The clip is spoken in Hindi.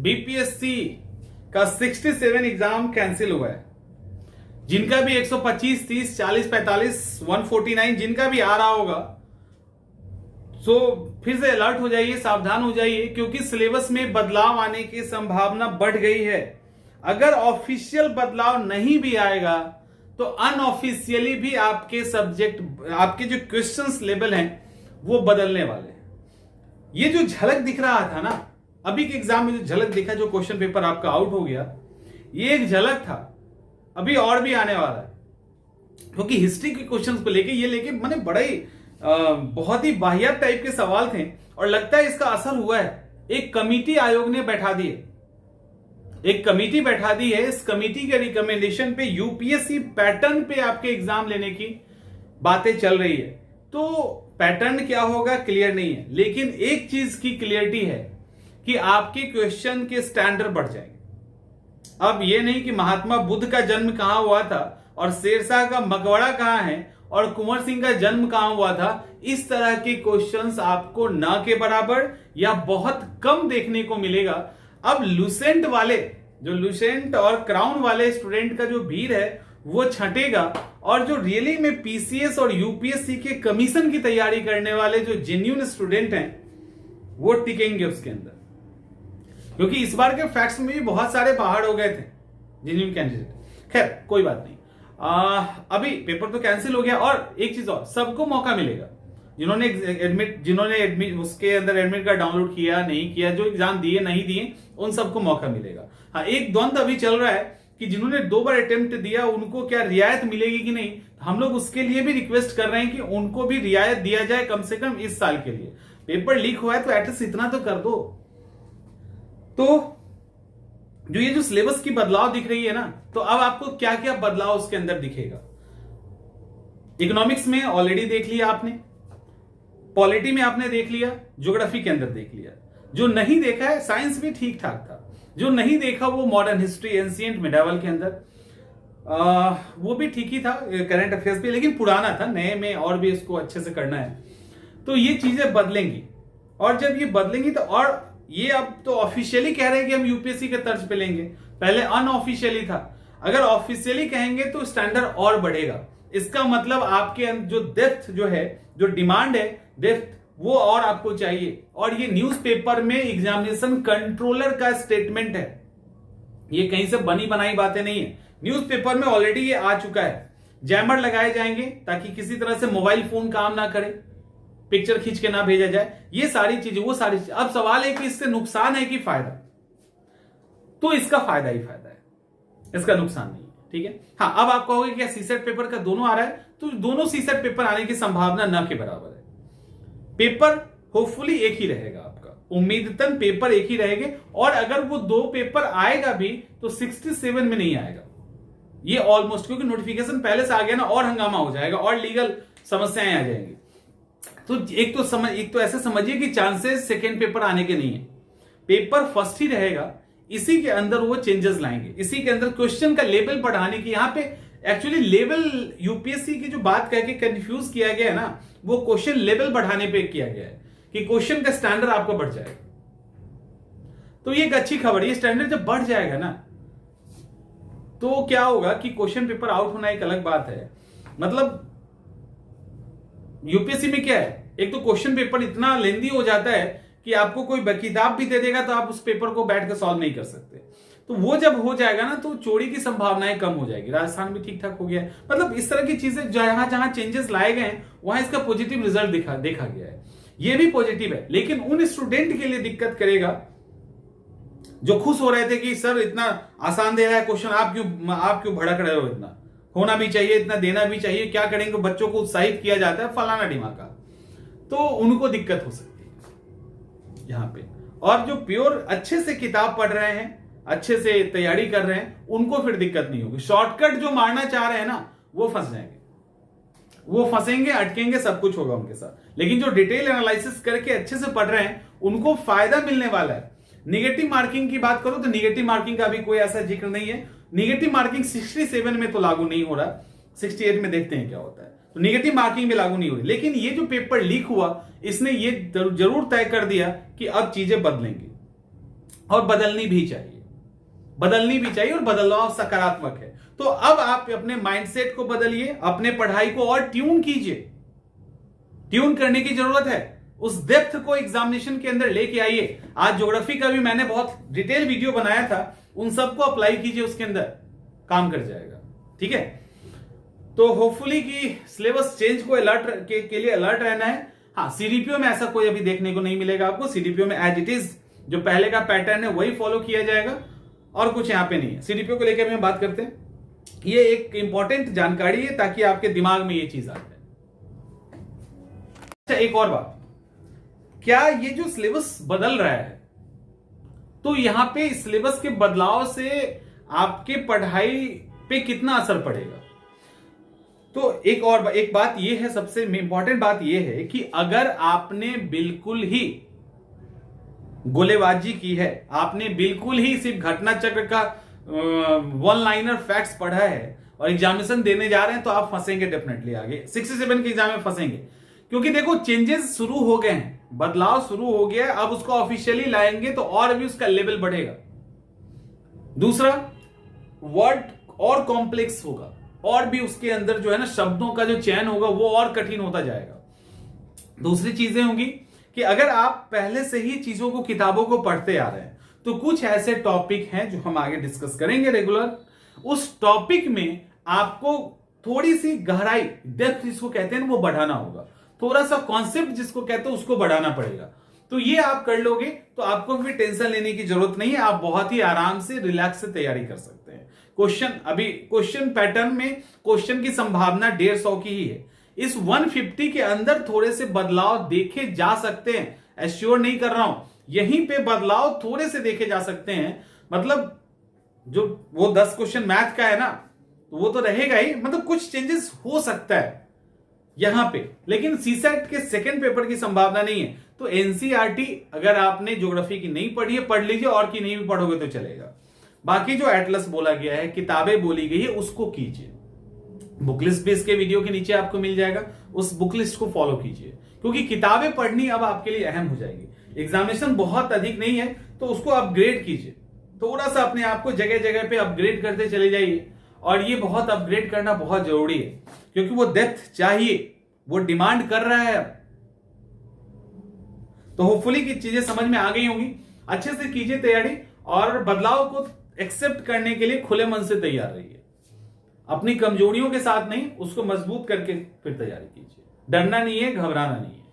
बीपीएससी का 67 एग्जाम कैंसिल हुआ है। जिनका भी 125, 30, 40, 45, 149 जिनका भी आ रहा होगा, सो फिर से अलर्ट हो जाइए, सावधान हो जाइए, क्योंकि सिलेबस में बदलाव आने की संभावना बढ़ गई है। अगर ऑफिशियल बदलाव नहीं भी आएगा तो अनऑफिशियली भी आपके सब्जेक्ट, आपके जो क्वेश्चंस लेवल हैं वो बदलने वाले हैं। ये जो झलक दिख रहा था ना, अभी के एग्जाम में जो झलक दिखा, जो क्वेश्चन पेपर आपका आउट हो गया, ये एक झलक था। अभी और भी आने वाला है, क्योंकि हिस्ट्री के क्वेश्चंस को लेके ये लेके मैंने बड़ा ही बहुत ही बाहियात टाइप के सवाल थे, और लगता है इसका असर हुआ है। एक कमिटी आयोग ने बैठा दी है, एक कमिटी बैठा दी है। इस कमिटी के रिकमेंडेशन पे यूपीएससी पैटर्न पे आपके एग्जाम लेने की बातें चल रही है। तो पैटर्न क्या होगा क्लियर नहीं है, लेकिन एक चीज की क्लियरिटी है कि आपके क्वेश्चन के स्टैंडर्ड बढ़ जाएंगे। अब ये नहीं कि महात्मा बुद्ध का जन्म कहां हुआ था और शेरशाह का मकबरा कहां है और कुंवर सिंह का जन्म कहां हुआ था, इस तरह के क्वेश्चंस आपको ना के बराबर या बहुत कम देखने को मिलेगा। अब लुसेंट वाले, जो लुसेंट और क्राउन वाले स्टूडेंट का जो भीड़ है वो छटेगा, और जो रियली में पीसीएस और यूपीएससी के कमीशन की तैयारी करने वाले जो जेन्युइन स्टूडेंट हैं वो टिकेंगे उसके अंदर। क्योंकि इस बार के फैक्ट्स में भी बहुत सारे पहाड़ हो गए थे जेन्युइन कैंडिडेट। खैर कोई बात नहीं, अभी पेपर तो कैंसिल हो गया। और एक चीज और, सबको मौका मिलेगा। जिन्होंने एडमिट उसके अंदर एडमिट कार्ड डाउनलोड किया नहीं किया, जो एग्जाम दिए नहीं दिए, उन सबको मौका मिलेगा। हाँ, एक द्वंद अभी चल रहा है कि जिन्होंने 2 बार अटेम्प्ट दिया उनको क्या रियायत मिलेगी कि नहीं। हम लोग उसके लिए भी रिक्वेस्ट कर रहे हैं कि उनको भी रियायत दिया जाए, कम से कम इस साल के लिए। पेपर लीक हुआ है तो एटलीस्ट इतना तो कर दो। तो जो ये जो सिलेबस की बदलाव दिख रही है ना, तो अब आपको क्या क्या बदलाव उसके अंदर दिखेगा। इकोनॉमिक्स में ऑलरेडी देख लिया आपने, पॉलिटी में आपने देख लिया, ज्योग्राफी के अंदर देख लिया। जो नहीं देखा है, साइंस भी ठीक ठाक था। जो नहीं देखा वो मॉडर्न हिस्ट्री, एंशिएंट मिडावल के अंदर वो भी ठीक ही था, करंट अफेयर्स भी, लेकिन पुराना था। नए में और भी इसको अच्छे से करना है। तो ये चीजें बदलेंगी, और जब ये बदलेंगी तो, और ये अब तो ऑफिशियली कह रहे हैं कि हम यूपीएससी के तर्ज पे लेंगे, पहले अनऑफिशियली था। अगर ऑफिशियली कहेंगे तो स्टैंडर्ड और बढ़ेगा। इसका मतलब आपके जो डेप्थ जो है, जो डिमांड है डेप्थ, वो और आपको चाहिए। और ये न्यूज़पेपर में एग्जामिनेशन कंट्रोलर का स्टेटमेंट है, ये कहीं से बनी बनाई बातें नहीं है। न्यूज़पेपर में ऑलरेडी ये आ चुका है। जैमर लगाए जाएंगे ताकि किसी तरह से मोबाइल फोन काम ना करे, पिक्चर खींच के ना भेजा जाए, ये सारी चीजें, वो सारी चीजें। अब सवाल है कि इससे नुकसान है कि फायदा, तो इसका फायदा ही फायदा है, इसका नुकसान नहीं है। ठीक है। हाँ, अब आप कहोगे क्या सीसेट पेपर का दोनों आ रहा है, तो दोनों सीसेट पेपर आने की संभावना न के बराबर है। पेपर होपफुली एक ही रहेगा आपका, उम्मीदतन पेपर एक ही रहेंगे। और अगर वो 2 पेपर आएगा भी तो 67 में नहीं आएगा ये ऑलमोस्ट, क्योंकि नोटिफिकेशन पहले से आ गया ना, और हंगामा हो जाएगा और लीगल समस्याएं आ जाएंगी। तो एक तो ऐसे समझिए कि चांसेस सेकेंड पेपर आने के नहीं है, पेपर फर्स्ट ही रहेगा। इसी के अंदर वो चेंजेस लाएंगे, इसी के अंदर क्वेश्चन का लेवल बढ़ाने की। यहां पे एक्चुअली लेवल यूपीएससी की जो बात कह के कंफ्यूज किया गया है ना, वो क्वेश्चन लेवल बढ़ाने पे किया गया है कि क्वेश्चन का स्टैंडर्ड आपका बढ़ जाएगा। तो ये एक अच्छी खबर है। ये स्टैंडर्ड जब बढ़ जाएगा ना, तो क्या होगा कि क्वेश्चन पेपर आउट होना एक अलग बात है। मतलब यूपीएससी में क्या है, एक तो क्वेश्चन पेपर इतना लेंदी हो जाता है कि आपको कोई किताब भी दे देगा तो आप उस पेपर को बैठ कर सॉल्व नहीं कर सकते। तो वो जब हो जाएगा ना, तो चोरी की संभावनाएं कम हो जाएगी। राजस्थान भी ठीक ठाक हो गया है। मतलब इस तरह की चीजें जहां जहां चेंजेस लाए गए हैं, वहां इसका पॉजिटिव रिजल्ट देखा गया है। ये भी पॉजिटिव है, लेकिन उन स्टूडेंट के लिए दिक्कत करेगा जो खुश हो रहे थे कि सर इतना आसान दे रहा है क्वेश्चन, आप क्यों भड़क रहे हो, इतना होना भी चाहिए, इतना देना भी चाहिए, क्या करेंगे, बच्चों को उत्साहित किया जाता है फलाना ढिमाका। तो उनको दिक्कत हो सकती है यहां पे। और जो प्योर अच्छे से किताब पढ़ रहे हैं, अच्छे से तैयारी कर रहे हैं, उनको फिर दिक्कत नहीं होगी। शॉर्टकट जो मारना चाह रहे हैं ना, वो फंस जाएंगे, वो फंसेंगे, अटकेंगे, सब कुछ होगा उनके साथ। लेकिन जो डिटेल एनालिसिस करके अच्छे से पढ़ रहे हैं, उनको फायदा मिलने वाला है। निगेटिव मार्किंग की बात करो तो निगेटिव मार्किंग का भी कोई ऐसा जिक्र नहीं है। निगेटिव मार्किंग 67 में तो लागू नहीं हो रहा, 68 में देखते हैं क्या होता है। तो निगेटिव मार्किंग में लागू नहीं हो रही। लेकिन ये जो पेपर लीक हुआ, इसने ये जरूर तय कर दिया कि अब चीजें बदलेंगी। और बदलनी भी चाहिए, बदलनी भी चाहिए, और बदलाव सकारात्मक है। तो अब आप अपने माइंडसेट को बदलिए, अपने पढ़ाई को और ट्यून कीजिए। ट्यून करने की जरूरत है, उस डेप्थ को एग्जामिनेशन के अंदर लेके आइए। आज ज्योग्राफी का भी मैंने बहुत डिटेल वीडियो बनाया था, उन सबको अप्लाई कीजिए, उसके अंदर काम कर जाएगा। ठीक है, तो होपफुली कि सिलेबस चेंज को अलर्ट के लिए अलर्ट रहना है। हाँ, सीडीपीओ में ऐसा कोई अभी देखने को नहीं मिलेगा आपको। सीडीपीओ में एज इट इज जो पहले का पैटर्न है वही फॉलो किया जाएगा, और कुछ यहां पे नहीं है। सीडीपीओ को लेकर हम बात करते हैं, ये एक इंपॉर्टेंट जानकारी है ताकि आपके दिमाग में ये चीज आ जाए। अच्छा, एक और बात, क्या ये जो सिलेबस बदल रहा है, तो यहां पे सिलेबस के बदलाव से आपके पढ़ाई पे कितना असर पड़ेगा? तो एक बात ये है, सबसे इंपॉर्टेंट बात ये है कि अगर आपने बिल्कुल ही गोलेबाजी की है, आपने बिल्कुल ही सिर्फ घटना चक्र का वन लाइनर फैक्ट्स पढ़ा है और एग्जामिनेशन देने जा रहे हैं, तो आप फंसेंगे डेफिनेटली। आगे 67 के एग्जाम में फंसेंगे, क्योंकि देखो चेंजेस शुरू हो गए हैं, बदलाव शुरू हो गया है। अब उसको ऑफिशियली लाएंगे तो और भी उसका लेवल बढ़ेगा। दूसरा, वर्ड और कॉम्प्लेक्स होगा, और भी उसके अंदर जो है ना शब्दों का जो चयन होगा वो और कठिन होता जाएगा। दूसरी चीजें होंगी कि अगर आप पहले से ही चीजों को, किताबों को पढ़ते आ रहे हैं, तो कुछ ऐसे टॉपिक हैं जो हम आगे डिस्कस करेंगे रेगुलर। उस टॉपिक में आपको थोड़ी सी गहराई, डेप्थ जिसको कहते हैं, वो बढ़ाना होगा। थोड़ा सा कॉन्सेप्ट जिसको कहते हैं उसको बढ़ाना पड़ेगा। तो ये आप कर लोगे तो आपको भी टेंशन लेने की जरूरत नहीं है, आप बहुत ही आराम से रिलैक्स से तैयारी कर सकते हैं। क्वेश्चन पैटर्न में क्वेश्चन की संभावना 150 की ही है। इस 150 के अंदर थोड़े से बदलाव देखे जा सकते हैं, एश्योर नहीं कर रहा हूं, यहीं पे बदलाव थोड़े से देखे जा सकते हैं। मतलब जो वो 10 क्वेश्चन मैथ का है ना, तो वो तो रहेगा ही, मतलब कुछ चेंजेस हो सकता है यहां पे, लेकिन सीसेट के सेकंड पेपर की संभावना नहीं है। तो एनसीईआरटी अगर आपने ज्योग्राफी की नहीं पढ़ी है, पढ़ लीजिए, और की नहीं भी पढ़ोगे तो चलेगा। बाकी जो एटलस बोला गया है, किताबें बोली गई है, उसको कीजिए। बुकलिस्ट भी इसके वीडियो के नीचे आपको मिल जाएगा, उस बुकलिस्ट को फॉलो कीजिए, क्योंकि किताबें पढ़नी अब आपके लिए अहम हो जाएगी। एग्जामिनेशन बहुत अधिक नहीं है, तो उसको अपग्रेड कीजिए, थोड़ा सा अपने आप को जगह जगह पे अपग्रेड करते चले जाइए। और ये बहुत अपग्रेड करना बहुत जरूरी है, क्योंकि वो डेप्थ चाहिए, वो डिमांड कर रहा है। तो होपफुली की चीजें समझ में आ गई होंगी। अच्छे से कीजिए तैयारी, और बदलाव को एक्सेप्ट करने के लिए खुले मन से तैयार रहिए। अपनी कमजोरियों के साथ नहीं, उसको मजबूत करके फिर तैयारी कीजिए। डरना नहीं है, घबराना नहीं है।